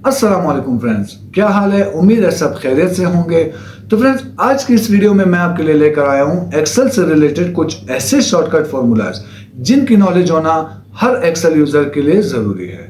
अस्सलामुअलैकुम फ्रेंड्स, क्या हाल है। उम्मीद है सब खैरियत से होंगे। तो फ्रेंड्स, आज की इस वीडियो में मैं आपके लिए लेकर आया हूं एक्सेल से रिलेटेड कुछ ऐसे शॉर्टकट फॉर्मूलाज जिनकी नॉलेज होना हर एक्सेल यूजर के लिए जरूरी है।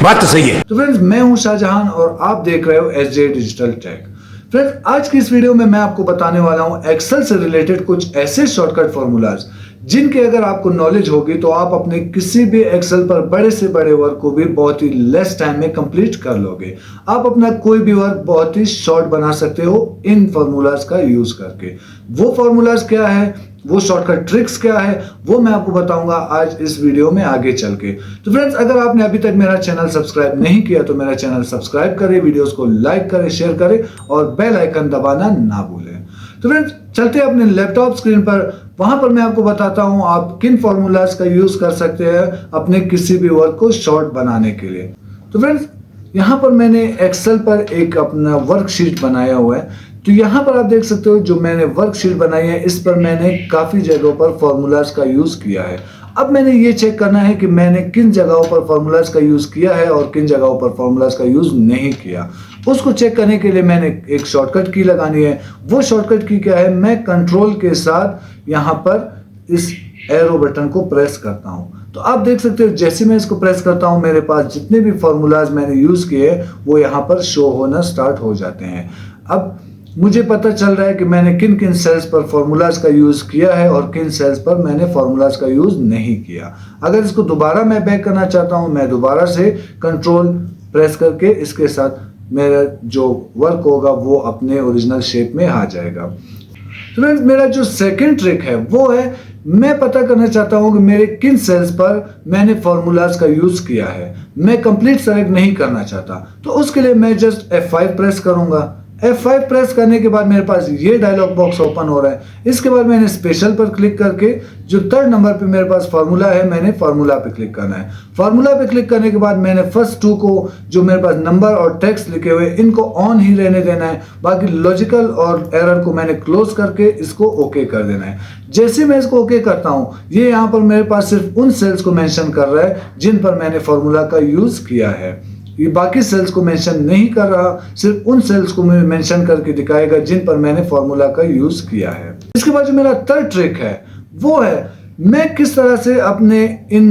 बात तो सही है। तो फ्रेंड्स, मैं हूं शाहजहान और आप देख रहे हो एसजे डिजिटल टेक। फ्रेंड्स, आज की इस वीडियो में मैं आपको बताने वाला हूं एक्सेल से रिलेटेड कुछ ऐसे शॉर्टकट फॉर्मूलाज जिनके अगर आपको नॉलेज होगी तो आप अपने किसी भी एक्सेल पर बड़े से बड़े वर्क को भी बहुत ही लेस टाइम में कंप्लीट कर लोगे। आप अपना कोई भी वर्क बहुत ही शॉर्ट बना सकते हो इन फॉर्मूलाज का यूज करके। वो फॉर्मूलाज क्या है, वो शॉर्टकट ट्रिक्स क्या है, वो मैं आपको बताऊंगा आज इस वीडियो में आगे चल के। तो फ्रेंड्स, अगर आपने अभी तक मेरा चैनल सब्सक्राइब नहीं किया तो मेरा चैनल सब्सक्राइब करें, वीडियोस को लाइक करें, शेयर करें और बेल आइकन दबाना ना भूलें। तो फ्रेंड्स, चलते हैं अपने लैपटॉप स्क्रीन पर। वहां पर मैं आपको बताता हूं आप किन फॉर्मूलाज का यूज कर सकते हैं अपने किसी भी वर्क को शॉर्ट बनाने के लिए। तो फ्रेंड्स, यहां पर मैंने एक्सेल पर एक अपना वर्कशीट बनाया हुआ है। तो यहां पर आप देख सकते हो जो मैंने वर्कशीट बनाई है, इस पर मैंने काफी जगहों पर फॉर्मूलाज का यूज किया है। अब मैंने ये चेक करना है कि मैंने किन जगहों पर फॉर्मूलाज का यूज किया है और किन जगहों पर फॉर्मूलाज का यूज नहीं किया। उसको चेक करने के लिए मैंने एक शॉर्टकट की लगानी है। वो शॉर्टकट की क्या है, मैं कंट्रोल के साथ यहां पर इस एरो बटन को प्रेस करता हूं। तो आप देख सकते हो जैसे मैं इसको प्रेस करता हूं मेरे पास जितने भी फॉर्मूलाज मैंने यूज किए वो यहां पर शो होना स्टार्ट हो जाते हैं। अब मुझे पता चल रहा है कि मैंने किन किन सेल्स पर फॉर्मूलाज का यूज किया है और किन सेल्स पर मैंने फॉर्मूलाज का यूज नहीं किया। अगर इसको दोबारा मैं बैक करना चाहता हूं, मैं दोबारा से कंट्रोल प्रेस करके इसके साथ मेरा जो वर्क होगा वो अपने ओरिजिनल शेप में आ जाएगा। तो फ्रेंड्स, मेरा जो सेकंड ट्रिक है वो है मैं पता करना चाहता हूं कि मेरे किन सेल्स पर मैंने फॉर्मूलाज का यूज किया है। मैं कंप्लीट सेलेक्ट नहीं करना चाहता, तो उसके लिए मैं जस्ट F5 प्रेस करूंगा। F5 प्रेस करने के बाद मेरे पास ये डायलॉग बॉक्स ओपन हो रहा है। इसके बाद मैंने स्पेशल पर क्लिक करके जो थर्ड नंबर पे मेरे पास फार्मूला है, मैंने फार्मूला पे क्लिक करना है। फार्मूला पे क्लिक करने के बाद मैंने फर्स्ट टू को जो मेरे पास नंबर और टेक्स्ट लिखे हुए इनको ऑन ही रहने देना है। बाकी लॉजिकल और एरर को मैंने क्लोज करके इसको ओके कर देना है। जैसे मैं इसको ओके करता हूं, ये यहाँ पर मेरे पास सिर्फ उन सेल्स को मेंशन कर रहा है जिन पर मैंने फार्मूला का यूज किया है। ये बाकी सेल्स को मेंशन नहीं कर रहा, सिर्फ उन सेल्स को मैं मेंशन करके दिखाएगा जिन पर मैंने फार्मूला का यूज किया है। इसके बाद जो मेरा थर्ड ट्रिक है वो है मैं किस तरह से अपने इन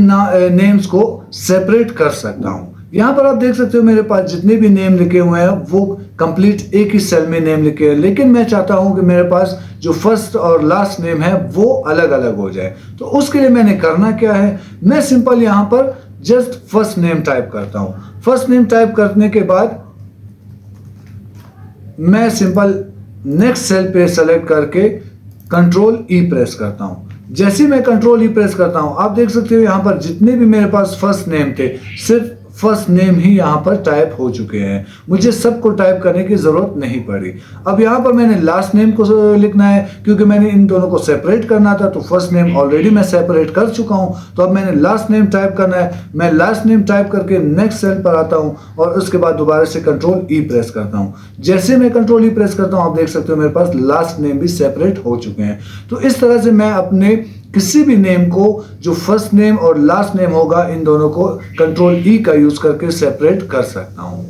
नेम्स को सेपरेट कर सकता हूं। यहां पर आप देख सकते हो मेरे पास जितने भी नेम लिखे हुए हैं वो कंप्लीट एक ही सेल में नेम लिखे हैं, लेकिन मैं चाहता हूं कि मेरे पास जो फर्स्ट और लास्ट नेम है वो अलग अलग हो जाए। तो उसके लिए मैंने करना क्या है, मैं सिंपल यहां पर जस्ट फर्स्ट नेम टाइप करता हूं। फर्स्ट नेम टाइप करने के बाद मैं सिंपल नेक्स्ट सेल पे सेलेक्ट करके कंट्रोल ई प्रेस करता हूं। जैसे मैं कंट्रोल ई प्रेस करता हूं आप देख सकते हो यहां पर जितने भी मेरे पास फर्स्ट नेम थे सिर्फ फर्स्ट नेम ही यहाँ पर टाइप हो चुके हैं, मुझे सबको टाइप करने की जरूरत नहीं पड़ी। अब यहाँ पर मैंने लास्ट नेम को लिखना है क्योंकि मैंने इन दोनों को सेपरेट करना था, तो फर्स्ट नेम ऑलरेडी मैं सेपरेट कर चुका हूँ। तो अब मैंने लास्ट नेम टाइप करना है। मैं लास्ट नेम टाइप करके नेक्स्ट सेल पर आता हूँ और उसके बाद दोबारा से कंट्रोल ई प्रेस करता हूँ। जैसे मैं कंट्रोल ई प्रेस करता हूँ आप देख सकते हो मेरे पास लास्ट नेम भी सेपरेट हो चुके हैं। तो इस तरह से मैं अपने किसी भी नेम को जो फर्स्ट नेम और लास्ट नेम होगा इन दोनों को कंट्रोल ई का यूज करके सेपरेट कर सकता हूं।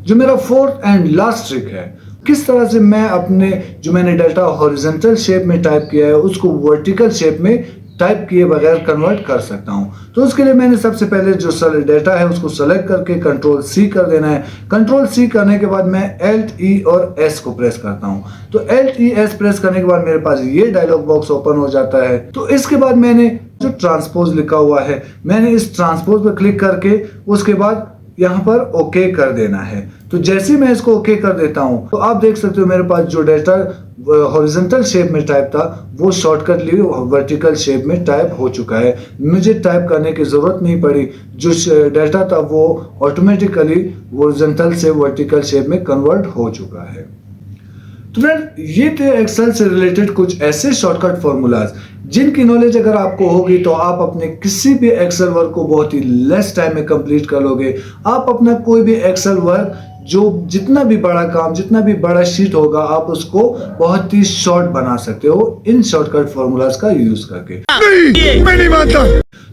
जो मेरा फोर्थ एंड लास्ट ट्रिक है, किस तरह से मैं अपने जो मैंने डाटा हॉरिजॉन्टल शेप में टाइप किया है उसको वर्टिकल शेप में टाइप किए बगैर कन्वर्ट कर सकता हूं। तो उसके लिए मैंने सबसे पहले जो डाटा है उसको सेलेक्ट करके कंट्रोल सी कर देना है। कंट्रोल सी करने के बाद मैं एल्ट ई और एस को प्रेस करता हूं। तो एल्ट ई एस प्रेस करने के बाद मेरे पास ये डायलॉग बॉक्स ओपन हो जाता है। तो इसके बाद मैंने जो ट्रांसपोज लिखा हुआ है मैंने इस ट्रांसपोज पर क्लिक करके उसके बाद यहाँ पर ओके कर देना है। तो जैसे मैं इसको ओके कर देता हूं तो आप देख सकते हो मेरे पास जो डाटा हॉरिजॉन्टल शेप में टाइप था वो शॉर्टकटली वर्टिकल शेप में टाइप हो चुका है। मुझे टाइप करने की जरूरत नहीं पड़ी, जो डाटा था वो ऑटोमेटिकली हॉरिजॉन्टल से वर्टिकल शेप में कन्वर्ट हो चुका है। तो फ्रेंड, ये थे एक्सेल से रिलेटेड कुछ ऐसे शॉर्टकट फॉर्मूलाज जिनकी नॉलेज अगर आपको होगी तो आप अपने किसी भी एक्सेल वर्क को बहुत ही लेस टाइम में कंप्लीट कर लोगे। आप अपना कोई भी एक्सेल वर्क जो जितना भी बड़ा काम, जितना भी बड़ा शीट होगा, आप उसको बहुत ही शॉर्ट बना सकते हो इन शॉर्टकट फॉर्मूलाज का यूज करके। नहीं, मैं नहीं मानता।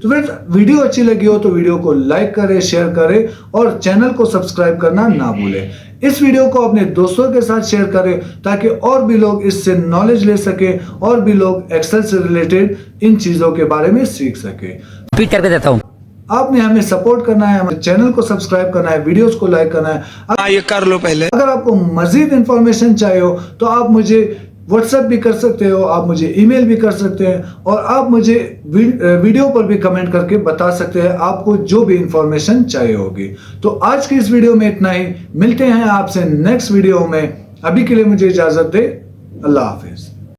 तो फ्रेंड्स वीडियो अच्छी लगी हो तो वीडियो को लाइक करें, शेयर करें और चैनल को सब्सक्राइब करना ना भूलें। इस वीडियो को अपने दोस्तों के साथ शेयर करें ताकि और भी लोग इससे नॉलेज ले सके और भी लोग एक्सेल से रिलेटेड इन चीजों के बारे में सीख सके। ट्वीट करके देता हूँ। आपने हमें सपोर्ट करना है, हमारे चैनल को सब्सक्राइब करना है, वीडियोस को लाइक करना है। ये कर लो पहले। अगर आपको मजीद इंफॉर्मेशन चाहिए हो तो आप मुझे व्हाट्सएप भी कर सकते हो, आप मुझे ईमेल भी कर सकते हैं और आप मुझे वीडियो पर भी कमेंट करके बता सकते हैं आपको जो भी इंफॉर्मेशन चाहिए होगी। तो आज की इस वीडियो में इतना ही, मिलते हैं आपसे नेक्स्ट वीडियो में। अभी के लिए मुझे इजाजत दे, अल्लाह हाफिज।